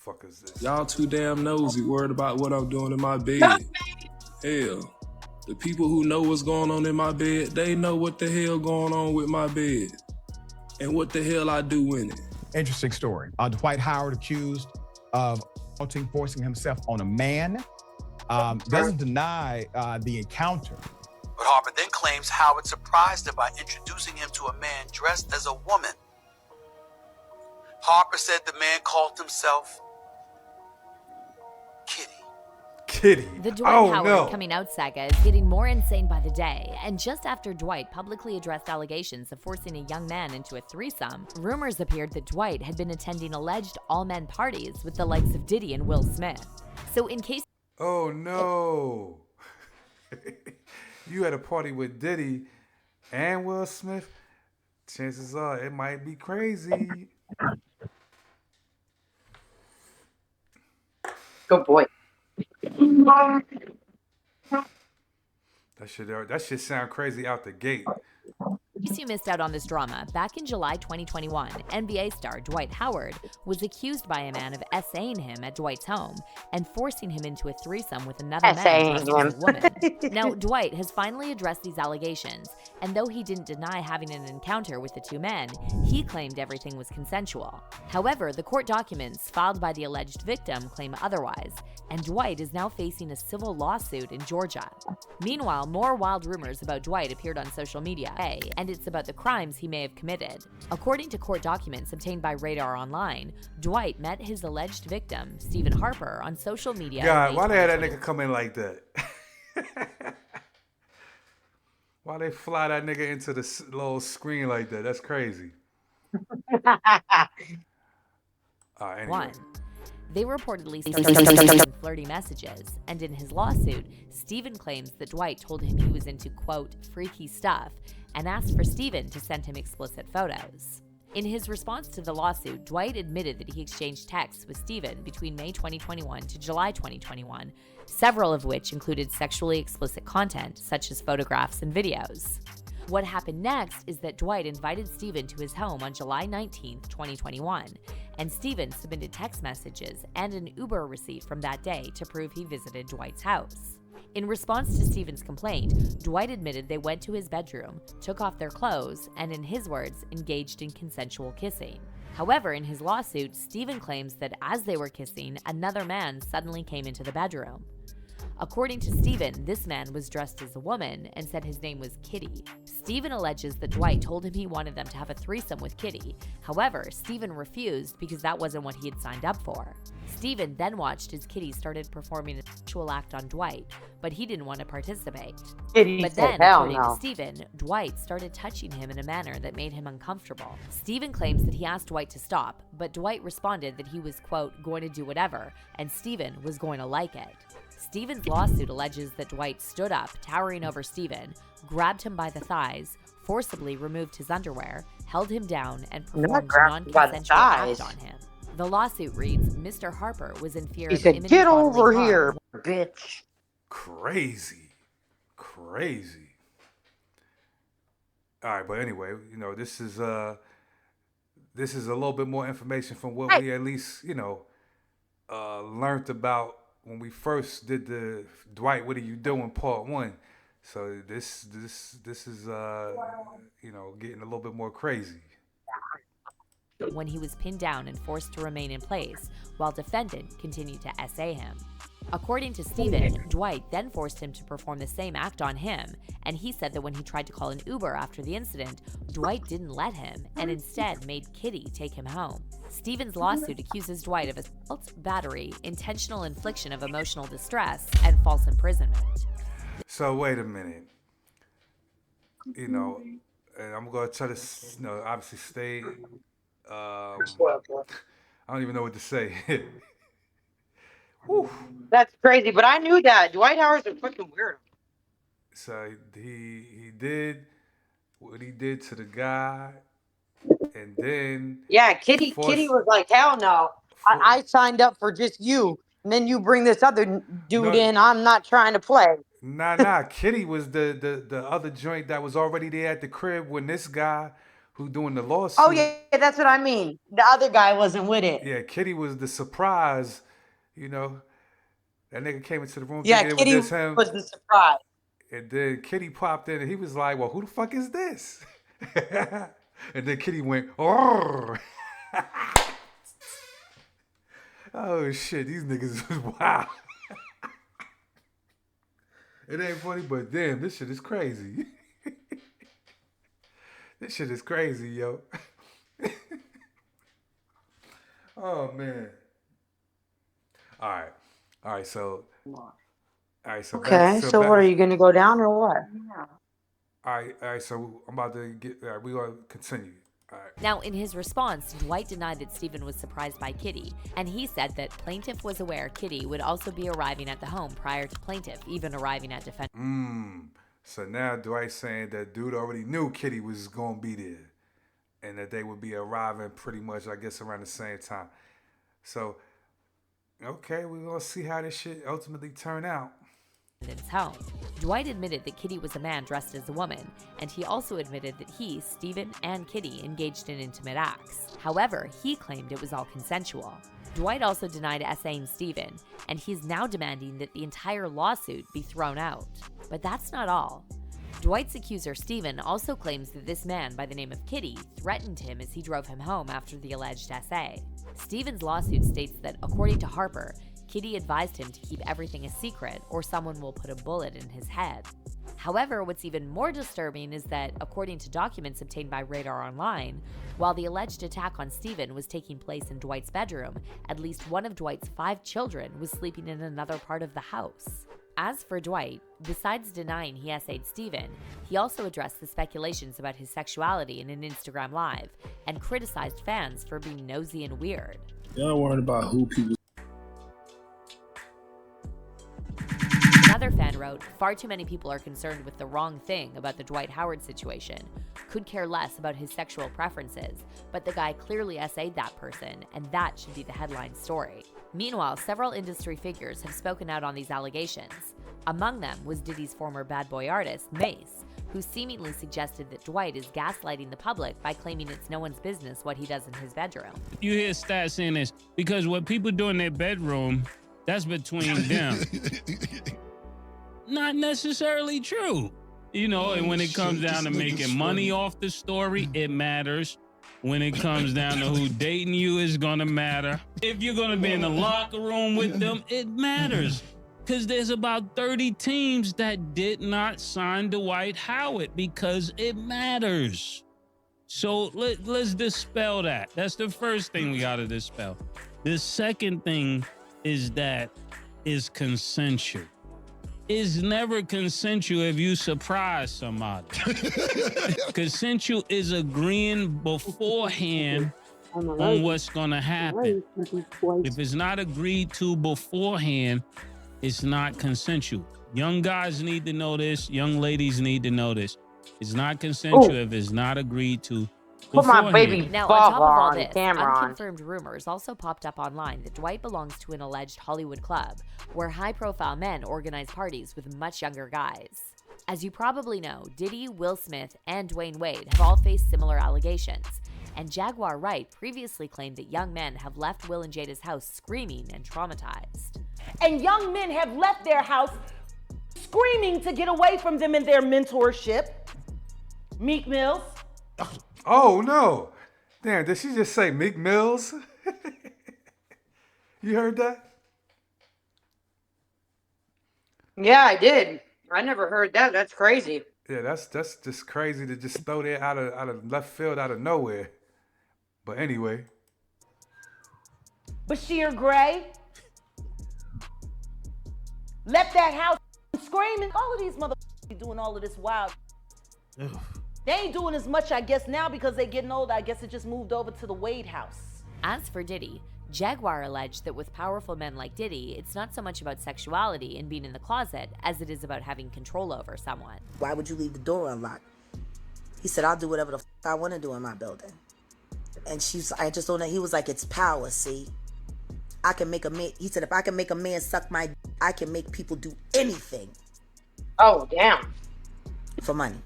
fuck is this? Y'all too damn nosy, worried about what I'm doing in my bed. Hell, the people who know what's going on in my bed, they know what the hell going on with my bed and what the hell I do in it. Interesting story. Dwight Howard accused of forcing himself on a man. Doesn't deny the encounter. But Harper then claims Howard surprised him by introducing him to a man dressed as a woman. Harper said the man called himself Kitty. Kitty. The Dwight Howard coming out saga is getting more insane by the day, and just after Dwight publicly addressed allegations of forcing a young man into a threesome, rumors appeared that Dwight had been attending alleged all-men parties with the likes of Diddy and Will Smith. So in case... Oh no. You had a party with Diddy and Will Smith, chances are it might be crazy. Good boy. That shit sound crazy out the gate. In case you missed out on this drama, back in July 2021, NBA star Dwight Howard was accused by a man of essaying him at Dwight's home and forcing him into a threesome with another man dressed as a woman. Now, Dwight has finally addressed these allegations, and though he didn't deny having an encounter with the two men, he claimed everything was consensual. However, the court documents filed by the alleged victim claim otherwise, and Dwight is now facing a civil lawsuit in Georgia. Meanwhile, more wild rumors about Dwight appeared on social media, and it's about the crimes he may have committed. According to court documents obtained by Radar Online, Dwight met his alleged victim, Stephen Harper, on social media. God, why they had that nigga come in like that? Why they fly that nigga into the little screen like that? That's crazy. Anyway. One. They reportedly started flirty messages, and in his lawsuit, Stephen claims that Dwight told him he was into, quote, freaky stuff, and asked for Stephen to send him explicit photos. In his response to the lawsuit, Dwight admitted that he exchanged texts with Stephen between May 2021 to July 2021, several of which included sexually explicit content, such as photographs and videos. What happened next is that Dwight invited Stephen to his home on July 19, 2021, and Stephen submitted text messages and an Uber receipt from that day to prove he visited Dwight's house. In response to Stephen's complaint, Dwight admitted they went to his bedroom, took off their clothes, and in his words, engaged in consensual kissing. However, in his lawsuit, Stephen claims that as they were kissing, another man suddenly came into the bedroom. According to Stephen, this man was dressed as a woman and said his name was Kitty. Stephen alleges that Dwight told him he wanted them to have a threesome with Kitty. However, Stephen refused because that wasn't what he had signed up for. Stephen then watched as Kitty started performing a sexual act on Dwight, but he didn't want to participate. But then, according to Stephen, Dwight started touching him in a manner that made him uncomfortable. Stephen claims that he asked Dwight to stop, but Dwight responded that he was, quote, going to do whatever, and Stephen was going to like it. Stephen's lawsuit alleges that Dwight stood up, towering over Stephen, grabbed him by the thighs, forcibly removed his underwear, held him down, and performed a non-consensual act on him. The lawsuit reads, Mr. Harper was in fear of imminent get bodily over harm. here, bitch. Crazy. All right, but anyway, this is a little bit more information from what we at least, learned about when we first did the Dwight, What Are You Doing? Part 1. So this is getting a little bit more crazy. When he was pinned down and forced to remain in place, while defendant continued to essay him. According to Stephen, Dwight then forced him to perform the same act on him, and he said that when he tried to call an Uber after the incident, Dwight didn't let him and instead made Kitty take him home. Stephen's lawsuit accuses Dwight of assault, battery, intentional infliction of emotional distress, and false imprisonment. So wait a minute. And I'm going to try to, obviously stay. I don't even know what to say. That's crazy, but I knew that. Dwight Howard's a fucking weirdo. So he did what he did to the guy, and then Kitty was like, hell no. I signed up for just you, and then you bring this other dude in. I'm not trying to play. Nah. Kitty was the other joint that was already there at the crib when this guy, who doing the lawsuit. Oh yeah, that's what I mean. The other guy wasn't with it. Yeah, Kitty was the surprise. You know, that nigga came into the room Yeah, thinking it was Kitty just him, was the surprise. and then Kitty popped in, and he was like, "Well, who the fuck is this?" And then Kitty went, "Oh, oh shit, these niggas is wild." It ain't funny, but damn, this shit is crazy. This shit is crazy, yo. Oh man. All right. So, all right. So, Okay, so what are you gonna go down or what? All right. So I'm about to get. All right, we gonna continue. All right. Now, in his response, Dwight denied that Stephen was surprised by Kitty, and he said that plaintiff was aware Kitty would also be arriving at the home prior to plaintiff even arriving at defense. So now Dwight's saying that dude already knew Kitty was gonna be there, and that they would be arriving pretty much, I guess, around the same time. So, okay, we're gonna see how this shit ultimately turn out. Home. Dwight admitted that Kitty was a man dressed as a woman, and he also admitted that he, Stephen, and Kitty engaged in intimate acts. However, he claimed it was all consensual. Dwight also denied essaying Stephen, and he's now demanding that the entire lawsuit be thrown out. But that's not all. Dwight's accuser, Stephen, also claims that this man by the name of Kitty threatened him as he drove him home after the alleged essay. Stephen's lawsuit states that, according to Harper, Kitty advised him to keep everything a secret or someone will put a bullet in his head. However, what's even more disturbing is that, according to documents obtained by Radar Online, while the alleged attack on Stephen was taking place in Dwight's bedroom, at least one of Dwight's 5 children was sleeping in another part of the house. As for Dwight, besides denying he essayed Stephen, he also addressed the speculations about his sexuality in an Instagram Live and criticized fans for being nosy and weird. Y'all worried about who people. Another fan wrote, "Far too many people are concerned with the wrong thing about the Dwight Howard situation. Could care less about his sexual preferences, but the guy clearly essayed that person, and that should be the headline story." Meanwhile, several industry figures have spoken out on these allegations. Among them was Diddy's former bad boy artist, Mace, who seemingly suggested that Dwight is gaslighting the public by claiming it's no one's business what he does in his bedroom. You hear stats saying this, because what people do in their bedroom, that's between them. Not necessarily true. You know, and when it comes down to making money off the story, it matters. When it comes down to who dating you is gonna matter. If you're gonna be in the locker room with them, it matters. Because there's about 30 teams that did not sign Dwight Howard because it matters. So let's dispel that. That's the first thing we gotta dispel. The second thing is that it's consensual. It's never consensual if you surprise somebody. Consensual is agreeing beforehand on what's gonna happen. If it's not agreed to beforehand, it's not consensual. Young guys need to know this. Young ladies need to know this. It's not consensual if it's not agreed to Put my beforehand. baby Now, on father top of all on this, camera. unconfirmed rumors also popped up online that Dwight belongs to an alleged Hollywood club where high-profile men organize parties with much younger guys. As you probably know, Diddy, Will Smith, and Dwayne Wade have all faced similar allegations, and Jaguar Wright previously claimed that young men have left Will and Jada's house screaming and traumatized. And young men have left their house screaming to get away from them in their mentorship. Meek Mills. Oh no! Damn, did she just say Meek Mills? You heard that? Yeah, I did. I never heard that. That's crazy. Yeah, that's just crazy to just throw that out of left field, out of nowhere. But anyway. Bashir Gray. Left that house screaming. All of these motherfuckers doing all of this wild. They ain't doing as much, I guess, now because they getting old. I guess it just moved over to the Wade house. As for Diddy, Jaguar alleged that with powerful men like Diddy, it's not so much about sexuality and being in the closet as it is about having control over someone. Why would you leave the door unlocked? He said, I'll do whatever the f I want to do in my building. And I just don't know. He was like, it's power, see? I can make a man, he said, if I can make a man suck my d, I can make people do anything. Oh, damn. For money.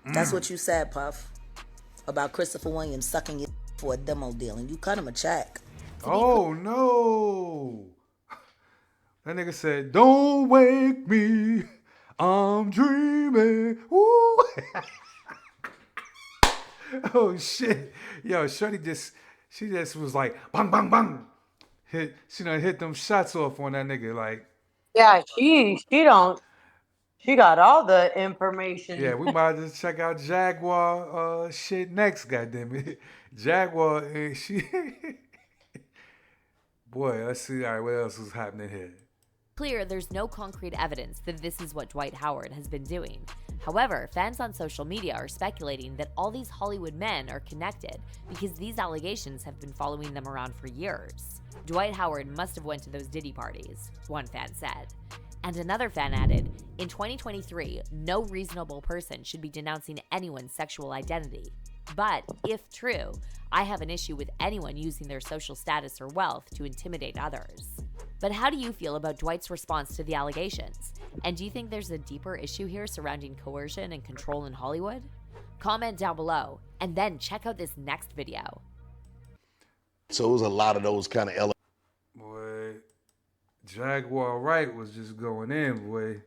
That's what you said, Puff, about Christopher Williams sucking your for a demo deal, and you cut him a check. Oh no! That nigga said, "Don't wake me, I'm dreaming." Woo! Oh shit! Yo, Shorty she just was like, bang, bang, bang. She done hit them shots off on that nigga. Like, Yeah, she got all the information. yeah, we might just check out Jaguar shit next. Goddamn it, Jaguar. She. Boy, let's see. All right, what else is happening here? Clear, there's no concrete evidence that this is what Dwight Howard has been doing. However, fans on social media are speculating that all these Hollywood men are connected because these allegations have been following them around for years. Dwight Howard must have went to those Diddy parties, one fan said. And another fan added, in 2023, no reasonable person should be denouncing anyone's sexual identity. But if true, I have an issue with anyone using their social status or wealth to intimidate others. But how do you feel about Dwight's response to the allegations? And do you think there's a deeper issue here surrounding coercion and control in Hollywood? Comment down below, and then check out this next video. So it was a lot of those kind of elements. Boy, Jaguar Wright was just going in, boy.